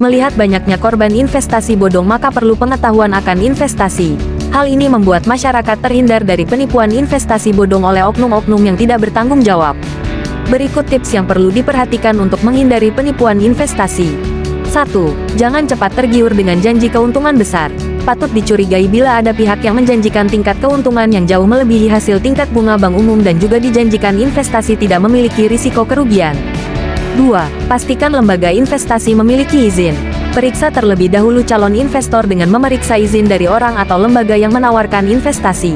Melihat banyaknya korban investasi bodong, maka perlu pengetahuan akan investasi. Hal ini membuat masyarakat terhindar dari penipuan investasi bodong oleh oknum-oknum yang tidak bertanggung jawab. Berikut tips yang perlu diperhatikan untuk menghindari penipuan investasi. 1. Jangan cepat tergiur dengan janji keuntungan besar. Patut dicurigai bila ada pihak yang menjanjikan tingkat keuntungan yang jauh melebihi hasil tingkat bunga bank umum dan juga dijanjikan investasi tidak memiliki risiko kerugian. 2. Pastikan lembaga investasi memiliki izin. Periksa terlebih dahulu calon investor dengan memeriksa izin dari orang atau lembaga yang menawarkan investasi.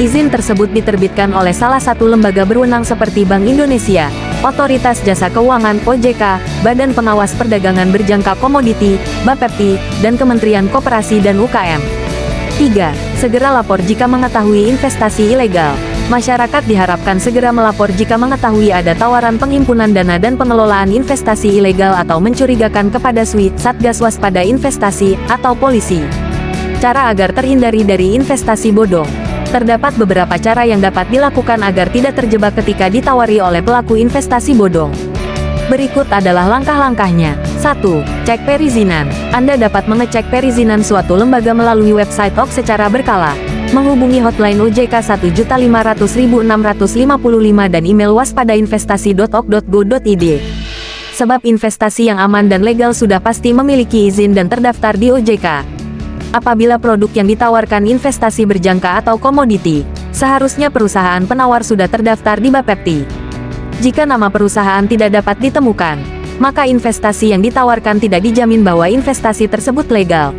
Izin tersebut diterbitkan oleh salah satu lembaga berwenang seperti Bank Indonesia, Otoritas Jasa Keuangan (OJK), Badan Pengawas Perdagangan Berjangka Komoditi (BAPEPTI), dan Kementerian Koperasi dan UKM. 3. Segera lapor jika mengetahui investasi ilegal. Masyarakat diharapkan segera melapor jika mengetahui ada tawaran penghimpunan dana dan pengelolaan investasi ilegal atau mencurigakan kepada SWI, Satgas Waspada Investasi, atau polisi. Cara agar terhindari dari investasi bodong. Terdapat beberapa cara yang dapat dilakukan agar tidak terjebak ketika ditawari oleh pelaku investasi bodong. Berikut adalah langkah-langkahnya. 1. Cek perizinan. Anda dapat mengecek perizinan suatu lembaga melalui website OJK secara berkala. Menghubungi hotline OJK 1.500.655 dan email waspadainvestasi.ok.go.id. Sebab investasi yang aman dan legal sudah pasti memiliki izin dan terdaftar di OJK. Apabila produk yang ditawarkan investasi berjangka atau komoditi, seharusnya perusahaan penawar sudah terdaftar di BAPEPTI. Jika nama perusahaan tidak dapat ditemukan, maka investasi yang ditawarkan tidak dijamin bahwa investasi tersebut legal.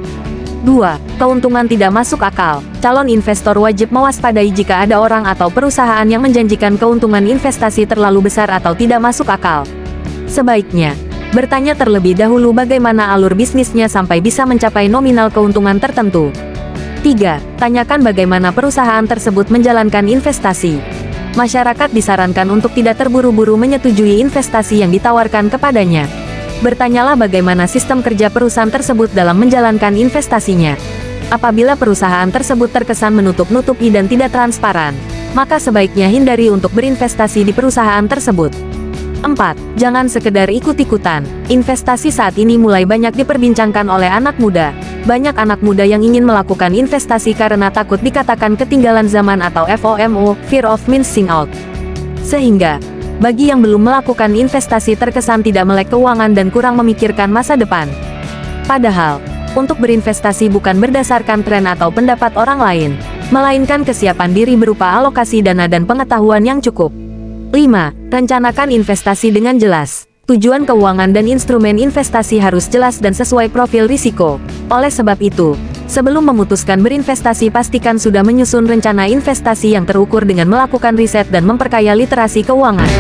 2. Keuntungan tidak masuk akal. Calon investor wajib mewaspadai jika ada orang atau perusahaan yang menjanjikan keuntungan investasi terlalu besar atau tidak masuk akal. Sebaiknya bertanya terlebih dahulu bagaimana alur bisnisnya sampai bisa mencapai nominal keuntungan tertentu. 3. Tanyakan bagaimana perusahaan tersebut menjalankan investasi. Masyarakat disarankan untuk tidak terburu-buru menyetujui investasi yang ditawarkan kepadanya. Bertanyalah bagaimana sistem kerja perusahaan tersebut dalam menjalankan investasinya. Apabila perusahaan tersebut terkesan menutup-nutupi dan tidak transparan, maka sebaiknya hindari untuk berinvestasi di perusahaan tersebut. 4. Jangan sekedar ikut-ikutan. Investasi saat ini mulai banyak diperbincangkan oleh anak muda. Banyak anak muda yang ingin melakukan investasi karena takut dikatakan ketinggalan zaman atau FOMO, Fear of Missing Out. Sehingga, bagi yang belum melakukan investasi terkesan tidak melek keuangan dan kurang memikirkan masa depan. Padahal, untuk berinvestasi bukan berdasarkan tren atau pendapat orang lain, melainkan kesiapan diri berupa alokasi dana dan pengetahuan yang cukup. 5. Rencanakan investasi dengan jelas. Tujuan keuangan dan instrumen investasi harus jelas dan sesuai profil risiko. Oleh sebab itu, sebelum memutuskan berinvestasi pastikan sudah menyusun rencana investasi yang terukur dengan melakukan riset dan memperkaya literasi keuangan.